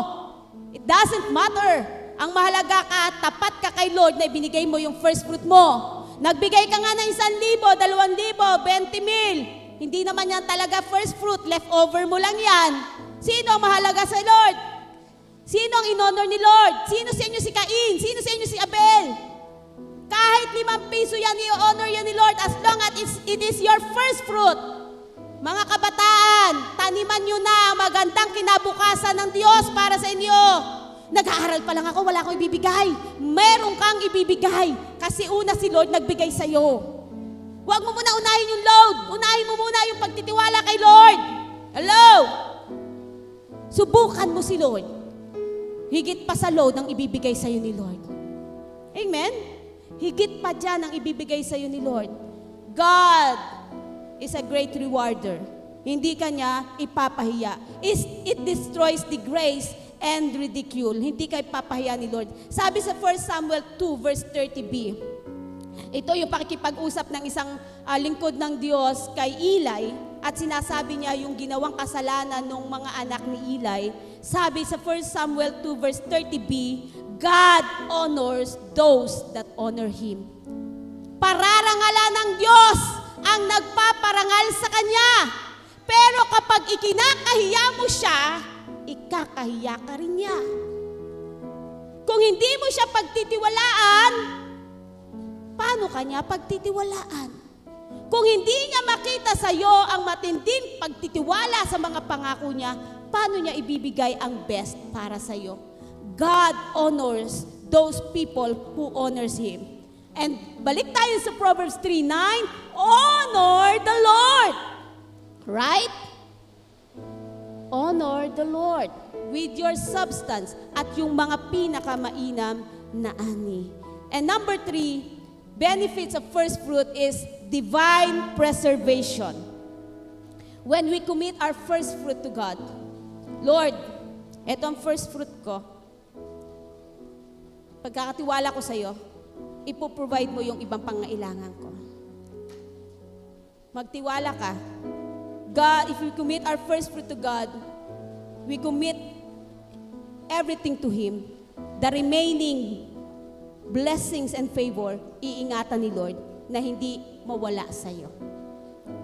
it doesn't matter. Ang mahalaga ka, tapat ka kay Lord na ibinigay mo yung first fruit mo. Nagbigay ka nga ng 1,000, 2,000, 20,000. Hindi naman yan talaga first fruit, leftover mo lang yan. Sino ang mahalaga sa Lord? Sino ang in-honor ni Lord? Sino sa inyo si Cain? Sino sa inyo si Abel? Kahit 5 piso yan, i-honor yan ni Lord as long as it is your first fruit. Mga kabataan, taniman nyo na ang magandang kinabukasan ng Diyos para sa inyo. Nag-aaral pa lang ako, wala akong ibibigay. Meron kang ibibigay kasi una si Lord nagbigay sa'yo. Huwag mo muna unahin yung load. Unahin mo muna yung pagtitiwala kay Lord. Hello? Subukan mo si Lord. Higit pa sa load ang ibibigay sa'yo ni Lord. Amen? Higit pa dyan ang ibibigay sa'yo ni Lord. God is a great rewarder. Hindi ka niya ipapahiya. It destroys the grace and ridicule. Hindi ka ipapahiya ni Lord. Sabi sa 1 Samuel 2 verse 30b, ito yung pakikipag-usap ng isang lingkod ng Diyos kay Eli at sinasabi niya yung ginawang kasalanan ng mga anak ni Eli. Sabi sa 1 Samuel 2 verse 30b, God honors those that honor Him. Pararangalan ng Diyos ang nagpaparangal sa Kanya. Pero kapag ikinakahiya mo siya, ikakahiya ka rin niya. Kung hindi mo siya pagtitiwalaan, paano kanya pagtitiwalaan? Kung hindi niya makita sa iyo ang matinding pagtitiwala sa mga pangako niya, paano niya ibibigay ang best para sa iyo? God honors those people who honors Him. And balik tayo sa Proverbs 3:9, honor the Lord. Right? Honor the Lord with your substance at yung mga pinakamainam na ani. And number 3, benefits of first fruit is divine preservation. When we commit our first fruit to God, Lord, etong first fruit ko, pagkakatiwala ko sa iyo, ipoprovide mo yung ibang pangailangan ko. Magtiwala ka. God, if we commit our first fruit to God, we commit everything to Him. The remaining blessings and favor, iingatan ni Lord na hindi mawala sa iyo.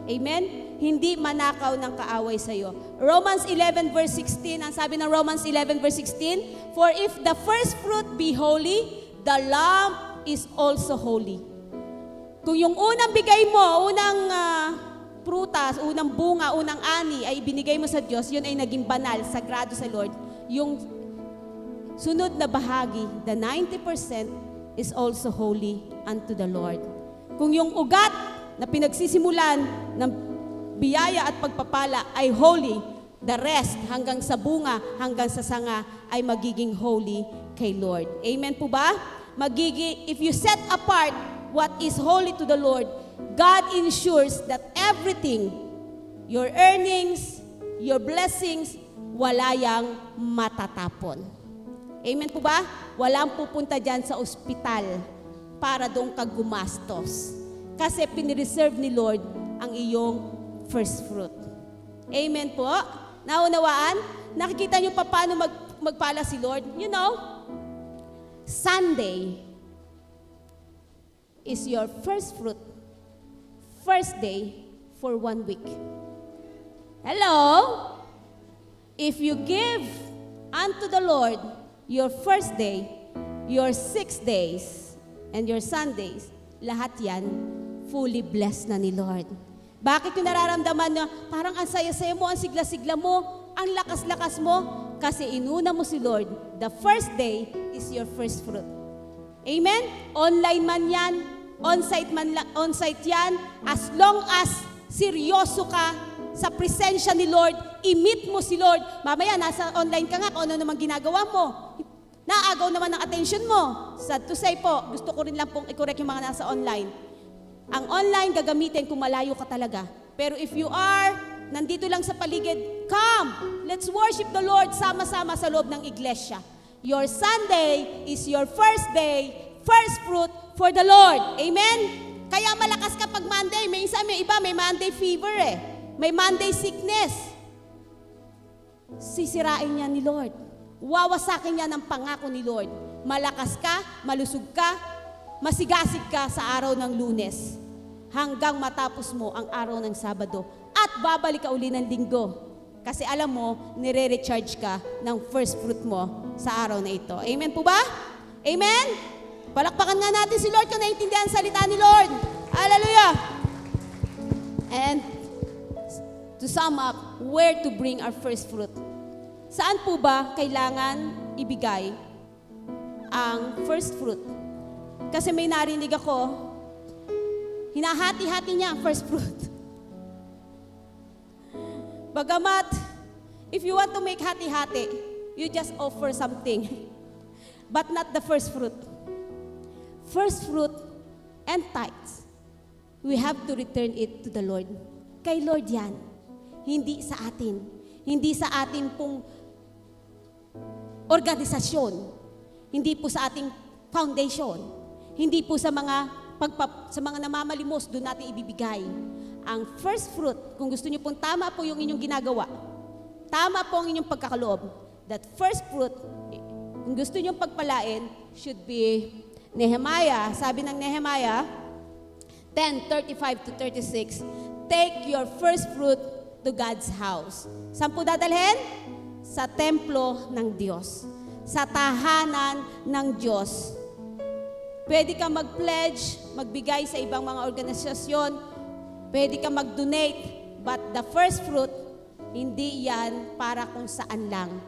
Amen? Hindi manakaw ng kaaway sa iyo. Romans 11 verse 16, ang sabi ng Romans 11 verse 16, for if the first fruit be holy, the lamb is also holy. Kung yung unang bigay mo, unang prutas, unang bunga, unang ani ay ibinigay mo sa Diyos, yun ay naging banal, sagrado sa Lord. Yung sunod na bahagi, the 90% is also holy unto the Lord. Kung yung ugat na pinagsisimulan ng biyaya at pagpapala ay holy, the rest hanggang sa bunga, hanggang sa sanga ay magiging holy kay Lord. Amen po ba? If you set apart what is holy to the Lord, God ensures that everything, your earnings, your blessings, wala yang matatapon. Amen po ba? Walang pupunta dyan sa ospital para doon ka gumastos. Kasi pinireserve ni Lord ang iyong first fruit. Amen po? Naunawaan? Nakikita niyo pa paano magpala si Lord? You know, Sunday is your first fruit. First day for 1 week. Hello? If you give unto the Lord your first day, your 6 days, and your Sundays, lahat yan fully blessed na ni Lord. Bakit yung nararamdaman na parang ang saya-saya mo, ang sigla-sigla mo, ang lakas-lakas mo? Kasi inuna mo si Lord. The first day is your first fruit. Amen? Online man yan, on-site yan, as long as seryoso ka sa presensya ni Lord, i-meet mo si Lord. Mamaya, nasa online ka nga, kung ano naman ginagawa mo. Naagaw naman ng attention mo. Sad to say po, gusto ko rin lang pong i-correct yung mga nasa online. Ang online gagamitin kung malayo ka talaga. Pero if you are nandito lang sa paligid, come, let's worship the Lord sama-sama sa loob ng iglesia. Your Sunday is your first day, first fruit for the Lord. Amen? Kaya malakas ka pag Monday. Minsan may iba, may Monday fever eh. May Monday sickness. Sisirain niya ni Lord. Wawasakin niya ng pangako ni Lord. Malakas ka, malusog ka, masigasig ka sa araw ng Lunes hanggang matapos mo ang araw ng Sabado at babalik ka uli ng Linggo kasi alam mo, nire-recharge ka ng first fruit mo sa araw na ito. Amen po ba? Amen? Palakpakan nga natin si Lord kung naiintindihan ang salita ni Lord. Hallelujah! And to sum up, where to bring our first fruit? Saan po ba kailangan ibigay ang first fruit? Kasi may narinig ako, hinahati-hati niya ang first fruit. Bagamat, if you want to make hati-hati, you just offer something, but not the first fruit. First fruit and tithes, we have to return it to the Lord. Kay Lord yan, hindi sa atin. Hindi sa ating pong organisasyon. Hindi po sa ating foundation. Hindi po sa mga namamalimos doon natin ibibigay. Ang first fruit, kung gusto niyo pong tama po yung inyong ginagawa, tama po ang inyong pagkakaloob, that first fruit, kung gusto niyo pagpalain, should be Nehemiah. Sabi ng Nehemiah 10:35-36, take your first fruit to God's house. Saan po dadalhin? Sa templo ng Diyos. Sa tahanan ng Diyos. Pwede ka mag-pledge, magbigay sa ibang mga organisasyon. Pwede ka mag-donate. But the first fruit, hindi yan para kung saan lang.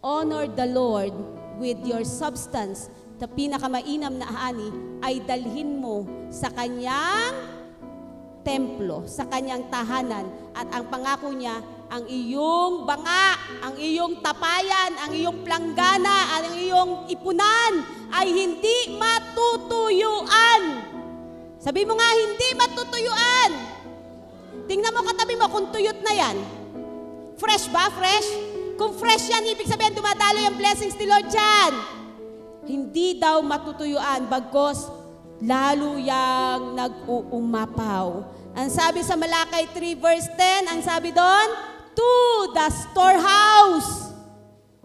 Honor the Lord with your substance. Na pinakamainam na ani ay dalhin mo sa kanyang templo, sa kanyang tahanan. At ang pangako niya, ang iyong banga, ang iyong tapayan, ang iyong planggana, ang iyong ipunan ay hindi matutuyuan. Sabi mo nga, hindi matutuyuan. Tingnan mo katabi mo kung tuyot na yan. Fresh ba? Fresh? Kung fresh yan, ibig sabihin dumadalo yung blessings ni Lord dyan. Hindi daw matutuyuan, bagkos lalo yang nag-uumapaw. Ang sabi sa Malakay 3 verse 10, ang sabi doon, to the storehouse.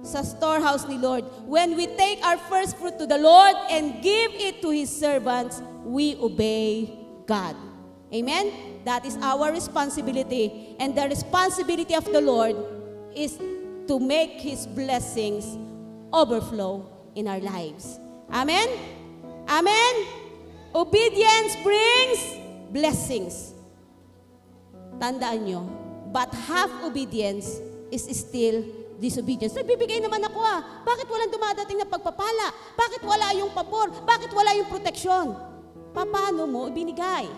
Sa storehouse ni Lord. When we take our first fruit to the Lord and give it to His servants, we obey God. Amen? That is our responsibility. And the responsibility of the Lord is to make His blessings overflow in our lives. Amen? Amen? Obedience brings blessings. Tandaan nyo, but half obedience is still disobedience. Nagbibigay naman ako Bakit walang dumadating na pagpapala? Bakit wala yung pabor? Bakit wala yung proteksyon? Paano mo ibinigay?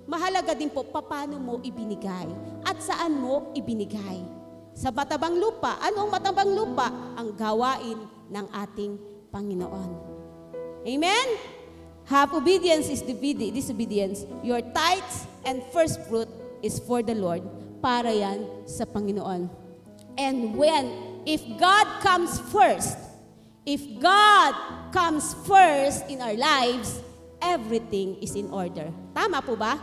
Mahalaga din po, paano mo ibinigay? At saan mo ibinigay? Sa matabang lupa. Ano ang matabang lupa? Ang gawain ng ating Panginoon. Amen? Half obedience is disobedience. Your tithes and first fruit is for the Lord. Para yan sa Panginoon. And if God comes first in our lives, everything is in order. Tama po ba?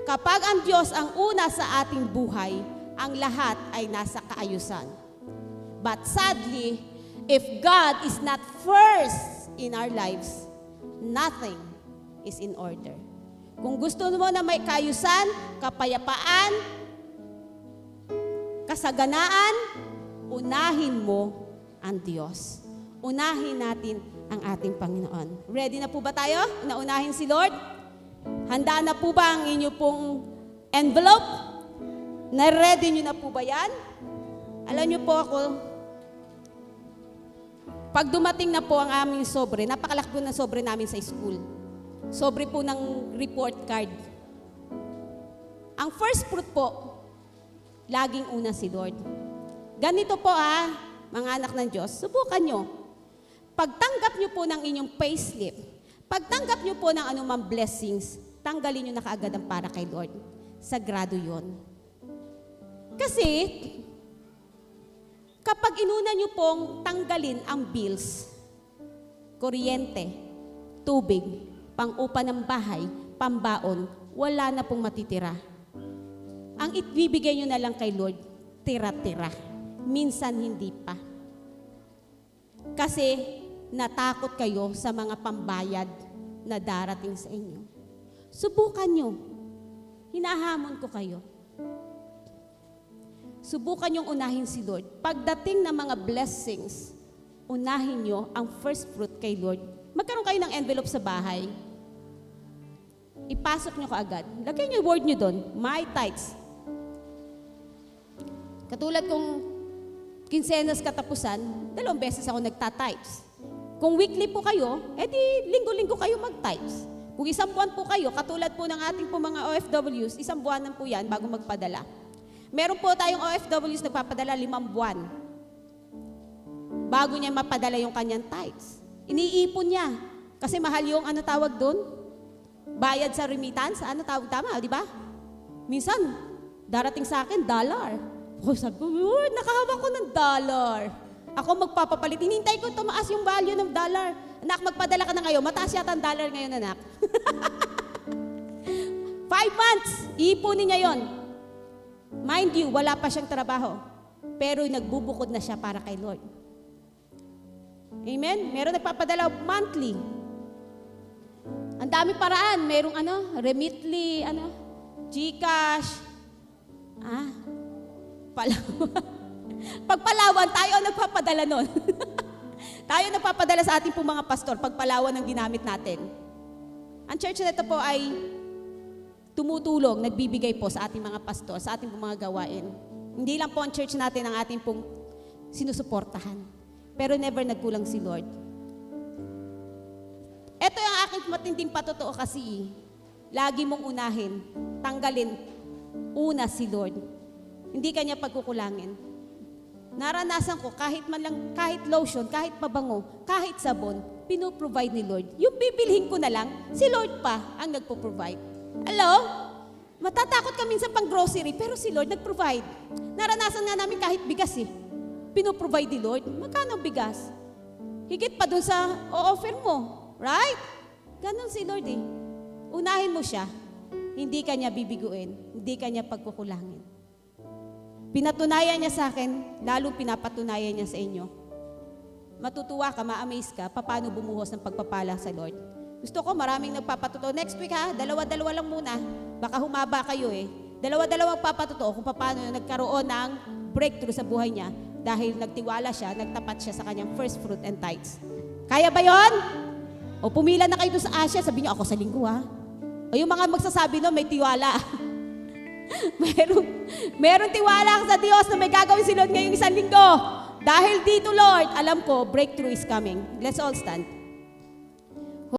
Kapag ang Diyos ang una sa ating buhay, ang lahat ay nasa kaayusan. But sadly, if God is not first in our lives, nothing is in order. Kung gusto mo na may kaayusan, kapayapaan, kasaganaan, unahin mo ang Diyos. Unahin natin ang ating Panginoon. Ready na po ba tayo? Naunahin si Lord? Handa na po ba ang inyo pong envelope? Na-ready nyo na po ba yan? Alam nyo po ako, pag dumating na po ang aming sobre, napakalaki po ng sobre namin sa school. Sobre po ng report card. Ang first fruit po, laging una si Lord. Ganito po mga anak ng Diyos, subukan nyo. Pagtanggap nyo po ng inyong payslip, pagtanggap nyo po ng anumang blessings, tanggalin nyo na kaagad ang para kay Lord. Sagrado yon. Kasi, kapag inuna nyo pong tanggalin ang bills, kuryente, tubig, pang-upa ng bahay, pambaon, wala na pong matitira. Ang ibibigay nyo na lang kay Lord, tira-tira. Minsan hindi pa. Kasi natakot kayo sa mga pambayad na darating sa inyo. Subukan nyo. Hinahamon ko kayo. Subukan niyong unahin si Lord. Pagdating ng mga blessings, unahin niyo ang first fruit kay Lord magkaroon kayo ng envelope sa bahay. Ipasok nyo kaagad. Lagay nyo yung word nyo doon, my tithes. Katulad kung kinsenas katapusan, 2 beses ako nagta-tithes. Kung weekly po kayo, edi linggo-linggo kayo mag-tithes. Kung 1 buwan po kayo, katulad po ng ating po mga OFWs, 1 buwanan po yan bago magpadala. Meron po tayong OFWs nagpapadala 5 buwan bago niya mapadala yung kanyang tithes. Iniipon niya. Kasi mahal yung ano tawag doon? Bayad sa remittance. Ano tawag? Tama, di ba? Minsan, darating sa akin, $1. Oh, sabi ko, Lord, nakahawak ko ng $1. Ako magpapapalit. Hinintay ko tumaas yung value ng $. Anak, magpadala ka na ngayon. Mataas yata ang $1 ngayon, anak. 5 months, iipunin niya yon. Mind you, wala pa siyang trabaho. Pero nagbubukod na siya para kay Lord. Amen? Meron nagpapadala monthly. Ang dami paraan. Merong Remitly, GCash. Palawan. Pagpalawan, tayo ang nagpapadala nun. Tayo nagpapadala sa ating po mga pastor, pagpalawan ang ginamit natin. Ang church na ito po ay tumutulong, nagbibigay po sa ating mga pastor, sa ating po mga gawain. Hindi lang po ang church natin ang ating pong sinusuportahan. Pero never nagkulang si Lord. Ito yung aking matinding patotoo kasi, lagi mong unahin, tanggalin, una si Lord. Hindi kanya pagkukulangin. Naranasan ko, kahit man lang, kahit lotion, kahit pabango, kahit sabon, pinoprovide ni Lord. Yung bibilhin ko na lang, si Lord pa ang nagpo-provide. Hello? Matatakot kami sa pang-grocery, pero si Lord nag-provide. Naranasan nga namin kahit bigas pinoprovide ni Lord. Magkano bigas? Higit pa dun sa o-offer mo. Right? Ganon si Lord Unahin mo siya. Hindi ka niya bibiguin. Hindi ka niya pagkukulangin. Pinatunayan niya sa akin, lalo pinapatunayan niya sa inyo. Matutuwa ka, ma-amaze ka, paano bumuhos ng pagpapala sa Lord. Gusto ko maraming nagpapatuto. Next week dalawa-dalawa lang muna. Baka humaba kayo Dalawa-dalawang papatuto kung paano nagkaroon ng breakthrough sa buhay niya dahil nagtiwala siya, nagtapat siya sa kanyang first fruit and tithes. Kaya ba yon? O pumila na kayo doon sa Asia, sabi niyo, ako sa linggo O yung mga magsasabi may tiwala. meron tiwala sa Diyos na may gagawin si Lord ngayong 1 linggo. Dahil dito, Lord, alam ko, breakthrough is coming. Let's all stand.